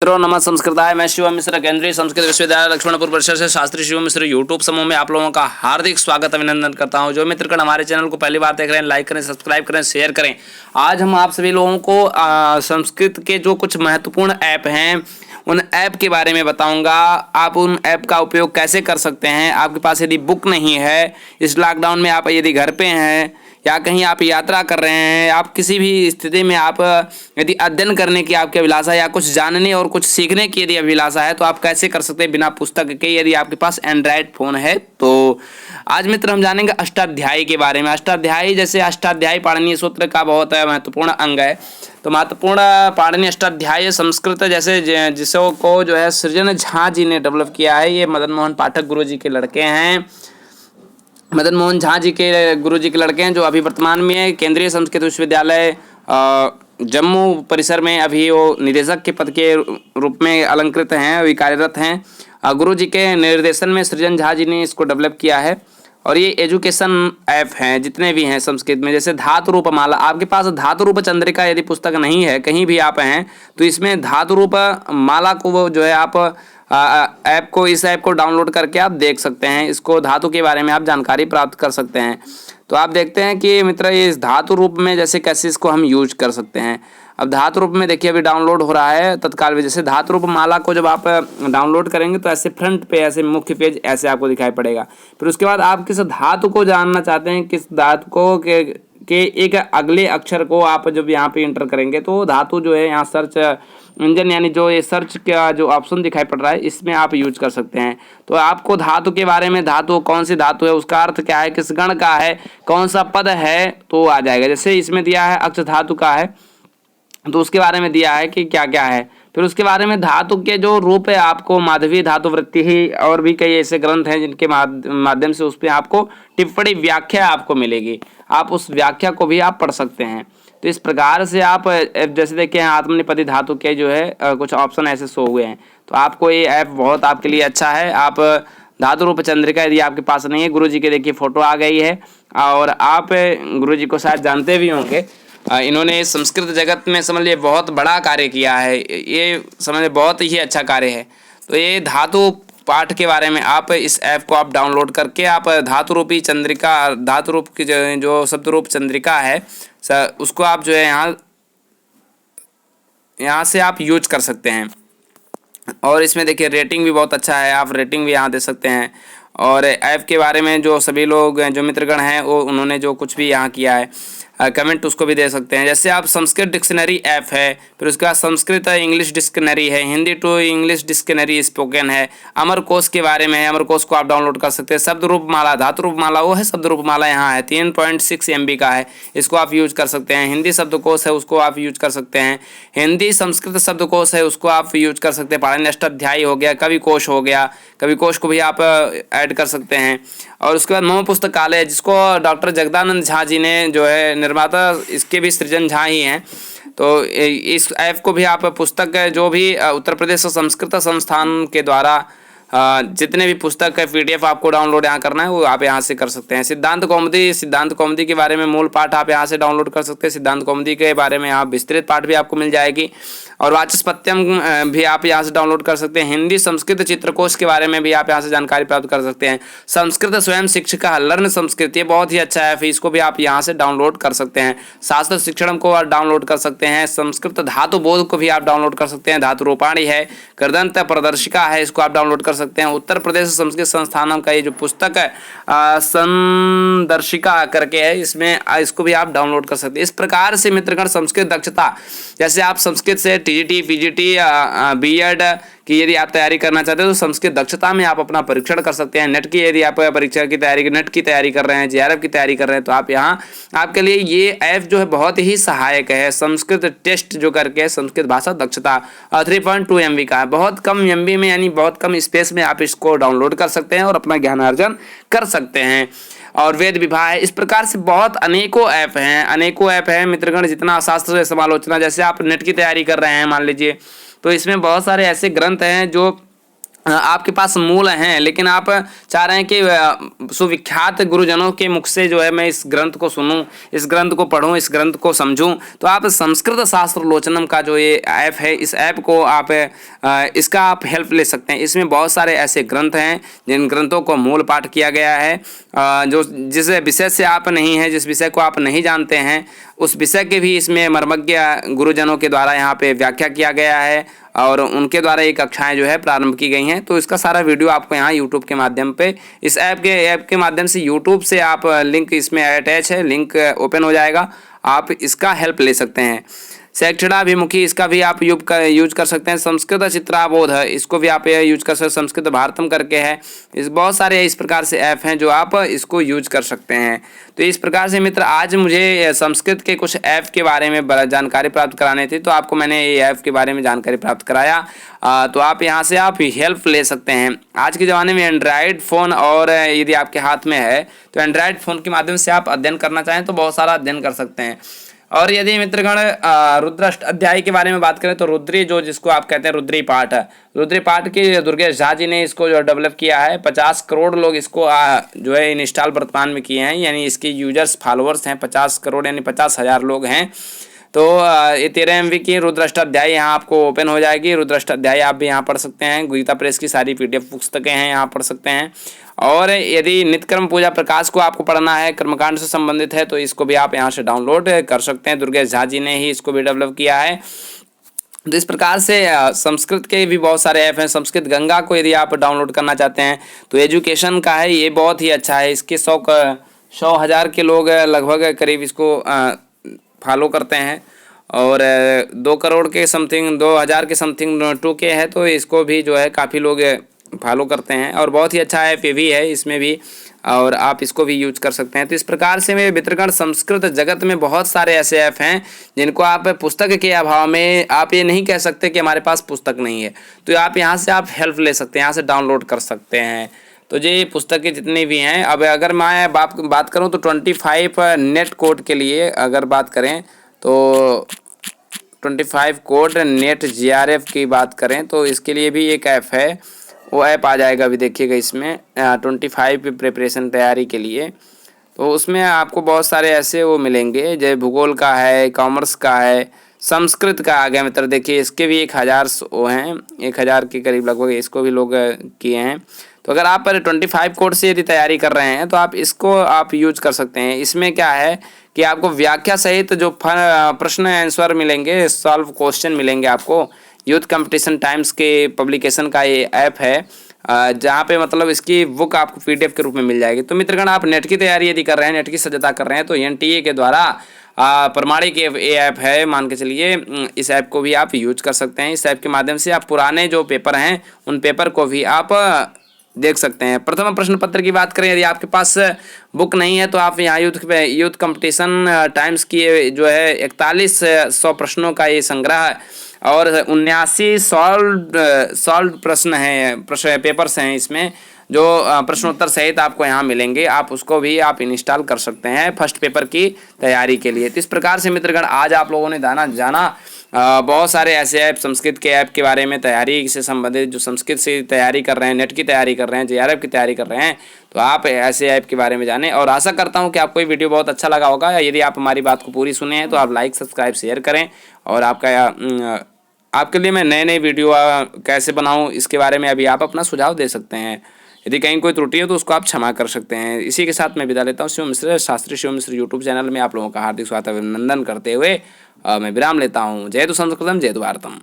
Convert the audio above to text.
मित्रों नमः संस्कृताय। मैं शिवम मिश्र केंद्रीय संस्कृत विश्वविद्यालय लक्ष्मणपुर परिसर से शास्त्री शिवम मिश्र यूट्यूब समूह में आप लोगों का हार्दिक स्वागत अभिनंदन करता हूं। जो मित्रगण हमारे चैनल को पहली बार देख रहे हैं, लाइक करें, सब्सक्राइब करें, शेयर करें। आज हम आप सभी लोगों को संस्कृत के जो कुछ महत्वपूर्ण ऐप हैं उन ऐप के बारे में बताऊंगा। आप उन ऐप का उपयोग कैसे कर सकते हैं। आपके पास यदि बुक नहीं है, इस लॉकडाउन में आप यदि घर पे हैं या कहीं आप यात्रा कर रहे हैं, आप किसी भी स्थिति में आप यदि अध्ययन करने की आपकी अभिलाषा या कुछ जानने और कुछ सीखने की यदि अभिलाषा है तो आप कैसे कर सकते हैं बिना पुस्तक के, यदि आपके पास एंड्रॉयड फ़ोन है तो। आज मित्र हम जानेंगे अष्टाध्यायी के बारे में। अष्टाध्यायी जैसे अष्टाध्यायी पाणिनीय सूत्र का बहुत महत्वपूर्ण अंग है। तो महत्वपूर्ण पाणिनीय अष्टाध्यायी संस्कृत जैसे जिसको जो है सृजन झा जी ने डेवलप किया है। ये मदन मोहन पाठक गुरु जी के लड़के हैं। मदन मोहन झा जी के गुरु जी के लड़के हैं, जो अभी वर्तमान में केंद्रीय संस्कृत विश्वविद्यालय जम्मू परिसर में अभी वो निदेशक के पद के रूप में अलंकृत हैं, अभी कार्यरत हैं। गुरु जी के निर्देशन में सृजन झा जी ने इसको डेवलप किया है। और ये एजुकेशन ऐप हैं जितने भी हैं संस्कृत में। जैसे धातु रूप माला, आपके पास धातु रूप चंद्रिका यदि पुस्तक नहीं है, कहीं भी आप हैं तो इसमें धातु रूप माला को वो जो है आप इस ऐप को डाउनलोड करके आप देख सकते हैं। इसको धातु के बारे में आप जानकारी प्राप्त कर सकते हैं। तो आप देखते हैं कि मित्र ये इस धातु रूप में जैसे कैसे इसको हम यूज कर सकते हैं। अब धातु रूप में देखिए अभी डाउनलोड हो रहा है तत्काल में। जैसे धातु रूप माला को जब आप डाउनलोड करेंगे तो ऐसे फ्रंट पे ऐसे मुख्य पेज ऐसे आपको दिखाई पड़ेगा। फिर उसके बाद आप किस धातु को जानना चाहते हैं, किस धातु को के एक अगले अक्षर को आप जब यहाँ पे इंटर करेंगे तो धातु जो है यहाँ सर्च इंजन यानी जो ये सर्च का जो ऑप्शन दिखाई पड़ रहा है इसमें आप यूज कर सकते हैं। तो आपको धातु के बारे में, धातु कौन सी धातु है, उसका अर्थ क्या है, किस गण का है, कौन सा पद है, तो आ जाएगा। जैसे इसमें दिया है अक्ष धातु का है तो उसके बारे में दिया है कि क्या क्या है। फिर उसके बारे में धातु के जो रूप है आपको माधवी धातु वृत्ति ही और भी कई ऐसे ग्रंथ हैं जिनके माध्यम से उस पर आपको टिप्पणी व्याख्या आपको मिलेगी। आप उस व्याख्या को भी आप पढ़ सकते हैं। तो इस प्रकार से आप जैसे देखें आत्मनिपति धातु के जो है कुछ ऑप्शन ऐसे शो हुए हैं। तो आपको ये ऐप बहुत आपके लिए अच्छा है। आप धातु रूप चंद्रिका यदि आपके पास नहीं है, गुरु जी के देखिए फोटो आ गई है और आप गुरु जी को शायद जानते भी होंगे। इन्होंने संस्कृत जगत में समझ लिए बहुत बड़ा कार्य किया है। ये समझ लिए बहुत ही अच्छा कार्य है। तो ये धातु पाठ के बारे में आप इस ऐप को आप डाउनलोड करके आप धातु रूपी चंद्रिका, धातु रूप की जो शब्द रूप चंद्रिका है उसको आप जो है यहाँ से आप यूज कर सकते हैं। और इसमें देखिए रेटिंग भी बहुत अच्छा है, आप रेटिंग भी यहाँ दे सकते हैं। और ऐप के बारे में जो सभी लोग जो मित्रगण हैं वो उन्होंने जो कुछ भी यहाँ किया है कमेंट उसको भी दे सकते हैं। जैसे आप संस्कृत डिक्शनरी ऐप है, फिर उसके बाद संस्कृत इंग्लिश डिक्शनरी है, Hindi to English dictionary spoken है। अमर कोश के बारे में है, अमर कोश को आप डाउनलोड कर सकते हैं। शब्द रूप माला, धातु रूप माला वो है, शब्द रूप माला यहाँ है 3.6 MB का है, इसको आप यूज कर सकते हैं। हिंदी शब्दकोश है उसको आप यूज कर सकते हैं। हिंदी संस्कृत शब्दकोश है उसको आप यूज कर सकते हैं। पाणिनि अष्टाध्यायी हो गया, कवि कोश हो गया, कवि कोश को भी आप ऐड कर सकते हैं। और उसके बाद मम पुस्तकालय जिसको डॉक्टर जगदानंद झा जी ने जो है निर्माता, इसके भी सृजन झा ही हैं। तो इस ऐप को भी आप पुस्तक जो भी उत्तर प्रदेश संस्कृत संस्थान के द्वारा जितने भी पुस्तक है PDF आपको डाउनलोड यहाँ करना है वो आप यहाँ से कर सकते हैं। सिद्धांत कौमुदी के बारे में मूल पाठ आप यहाँ से डाउनलोड कर सकते हैं। सिद्धांत कौमुदी के बारे में यहाँ विस्तृत पाठ भी आपको मिल जाएगी। और वाचस्पत्यम भी आप यहाँ से डाउनलोड कर सकते हैं। हिंदी संस्कृत चित्रकोश के बारे में भी आप यहाँ से जानकारी प्राप्त कर सकते हैं। संस्कृत स्वयं शिक्षिका लर्न संस्कृत, ये बहुत ही अच्छा है, इसको भी आप यहाँ से डाउनलोड कर सकते हैं। शास्त्र शिक्षण को आप डाउनलोड कर सकते हैं। संस्कृत धातु बोध को भी आप डाउनलोड कर सकते हैं। धातु रूपाणी है, कृदंत प्रदर्शिका है, इसको आप डाउनलोड कर सकते हैं। उत्तर प्रदेश संस्कृत संस्थानम का ये जो पुस्तक है संदर्शिका करके है, इसमें इसको भी आप डाउनलोड कर सकते हैं। इस प्रकार से मित्रगण संस्कृत दक्षता, जैसे आप संस्कृत से TGT PGT B.Ed की यदि आप तैयारी करना चाहते हैं तो संस्कृत दक्षता में आप अपना परीक्षण कर सकते हैं। नेट की यदि आप परीक्षा की तैयारी, नेट की तैयारी कर रहे हैं, JRF की तैयारी कर रहे हैं तो आप यहाँ आपके लिए ये ऐप जो है बहुत ही सहायक है। संस्कृत टेस्ट जो करके संस्कृत भाषा दक्षता 3.2 MB का है, बहुत कम MB में यानी बहुत कम स्पेस में आप इसको डाउनलोड कर सकते हैं और अपना ज्ञानार्जन कर सकते हैं। और वेद विवाह है, इस प्रकार से बहुत अनेकों ऐप हैं मित्रगण। जितना शास्त्र समालोचना, जैसे आप नेट की तैयारी कर रहे हैं मान लीजिए, तो इसमें बहुत सारे ऐसे ग्रंथ हैं जो आपके पास मूल हैं, लेकिन आप चाह रहे हैं कि सुविख्यात गुरुजनों के मुख से जो है मैं इस ग्रंथ को सुनूं, इस ग्रंथ को पढूं, इस ग्रंथ को समझूं, तो आप संस्कृत शास्त्र लोचनम का जो ये ऐप है, इस ऐप को आप इसका आप हेल्प ले सकते हैं। इसमें बहुत सारे ऐसे ग्रंथ हैं जिन ग्रंथों को मूल पाठ किया गया है, जो जिस विषय से आप नहीं हैं, जिस विषय को आप नहीं जानते हैं, उस विषय के भी इसमें मर्मज्ञ गुरुजनों के द्वारा यहाँ पे व्याख्या किया गया है और उनके द्वारा ये कक्षाएं जो है प्रारंभ की गई हैं। तो इसका सारा वीडियो आपको यहाँ यूट्यूब के माध्यम पे, इस ऐप के माध्यम से यूट्यूब से आप लिंक इसमें अटैच है, लिंक ओपन हो जाएगा, आप इसका हेल्प ले सकते हैं। शैक्षणाभिमुखी इसका भी आप यूज कर सकते हैं। संस्कृत चित्राबोध है, इसको भी आप यूज कर सकते हैं। संस्कृत भारतम करके है, इस बहुत सारे इस प्रकार से ऐप हैं जो आप इसको यूज कर सकते हैं। तो इस प्रकार से मित्र आज मुझे संस्कृत के कुछ ऐप के बारे में जानकारी प्राप्त करानी थी, तो आपको मैंने ये ऐप के बारे में जानकारी प्राप्त कराया। तो आप यहाँ से आप हेल्प ले सकते हैं। आज के ज़माने में एंड्रॉयड फ़ोन और यदि आपके हाथ में है तो एंड्रॉयड फ़ोन के माध्यम से आप अध्ययन करना चाहें तो बहुत सारा अध्ययन कर सकते हैं। और यदि मित्रगण रुद्राष्ट अध्याय के बारे में बात करें तो रुद्री जो जिसको आप कहते हैं रुद्री पाठ है, रुद्री पाठ की दुर्गेश झा जी ने इसको जो डेवलप किया है, 50 करोड़ लोग इसको जो है इंस्टॉल वर्तमान में किए हैं, यानी इसके यूजर्स फॉलोअर्स हैं 50 करोड़ यानी 50,000 लोग हैं। तो ये 13 MB की रुद्राष्टाध्याय यहाँ आपको ओपन हो जाएगी। रुद्राष्टाध्याय आप भी यहाँ पढ़ सकते हैं। गीता प्रेस की सारी PDF पुस्तकें हैं, यहाँ पढ़ सकते हैं। और यदि नित्यकर्म पूजा प्रकाश को आपको पढ़ना है, कर्मकांड से संबंधित है, तो इसको भी आप यहाँ से डाउनलोड कर सकते हैं। दुर्गेश झा जी ने ही इसको भी डेवलप किया है। तो इस प्रकार से संस्कृत के भी बहुत सारे ऐप हैं। संस्कृत गंगा को यदि आप डाउनलोड करना चाहते हैं तो एजुकेशन का है, ये बहुत ही अच्छा है। इसके 100,000 के लोग लगभग करीब इसको फॉलो करते हैं और 2 करोड़ के समथिंग 2,000 के समथिंग 2K है, तो इसको भी जो है काफ़ी लोग फॉलो करते हैं और बहुत ही अच्छा ऐप ये भी है इसमें भी, और आप इसको भी यूज कर सकते हैं। तो इस प्रकार से मेरे मित्रगण संस्कृत जगत में बहुत सारे ऐसे ऐप हैं जिनको आप पुस्तक के अभाव में आप ये नहीं कह सकते कि हमारे पास पुस्तक नहीं है, तो आप यहाँ से आप हेल्प ले सकते हैं, यहाँ से डाउनलोड कर सकते हैं। तो ये पुस्तकें जितनी भी हैं, अब अगर मैं बात करूं तो 25 नेट कोड के लिए अगर बात करें तो 25 कोड नेट GRF की बात करें तो इसके लिए भी एक ऐप है, वो ऐप आ जाएगा अभी देखिएगा इसमें 25 प्रिपरेशन तैयारी के लिए। तो उसमें आपको बहुत सारे ऐसे वो मिलेंगे, जैसे भूगोल का है, कॉमर्स का है, संस्कृत का आ गया मित्र। देखिए इसके भी 1000 वो हैं, 1000 के करीब लगभग इसको भी लोग किए हैं। तो अगर आप 25 कोड से यदि तैयारी कर रहे हैं तो आप इसको आप यूज कर सकते हैं। इसमें क्या है कि आपको व्याख्या सहित जो प्रश्न आंसर मिलेंगे, सॉल्व क्वेश्चन मिलेंगे आपको। यूथ कंपटीशन टाइम्स के पब्लिकेशन का ये ऐप है, जहाँ पे मतलब इसकी बुक आपको PDF के रूप में मिल जाएगी। तो मित्रगण आप नेट की तैयारी यदि कर रहे हैं, नेट की सज्जता कर रहे हैं, तो NTA के द्वारा प्रमाणिक ये ऐप है, मान के चलिए। इस ऐप को भी आप यूज कर सकते हैं। इस ऐप के माध्यम से आप पुराने जो पेपर हैं उन पेपर को भी आप देख सकते हैं। प्रथम प्रश्न पत्र की बात करें, यदि आपके पास बुक नहीं है तो आप यहाँ यूथ कंपटीशन टाइम्स की जो है 4100 प्रश्नों का ये संग्रह है और 79 सॉल्व प्रश्न हैं, पेपर्स हैं इसमें, जो प्रश्नोत्तर सहित आपको यहाँ मिलेंगे। आप उसको भी आप इंस्टॉल कर सकते हैं फर्स्ट पेपर की तैयारी के लिए। तो इस प्रकार से मित्रगण आज आप लोगों ने जाना बहुत सारे ऐसे ऐप, संस्कृत के ऐप के बारे में, तैयारी से संबंधित जो संस्कृत से तैयारी कर रहे हैं, नेट की तैयारी कर रहे हैं, JRF की तैयारी कर रहे हैं, तो आप ऐसे ऐप के बारे में जानें। और आशा करता हूं कि आपको ये वीडियो बहुत अच्छा लगा होगा। यदि आप हमारी बात को पूरी सुने हैं तो आप लाइक, सब्सक्राइब, शेयर करें। और आपके लिए मैं नए वीडियो कैसे बनाऊँ इसके बारे में अभी आप अपना सुझाव दे सकते हैं। यदि कहीं कोई त्रुटि है तो उसको आप क्षमा कर सकते हैं। इसी के साथ मैं विदा लेता हूँ। शिव मिश्र, शास्त्री शिव मिश्र यूट्यूब चैनल में आप लोगों का हार्दिक स्वागत अभिनंदन करते हुए मैं विराम लेता हूँ। जय तु संस्कृतम, जय तु भारतम।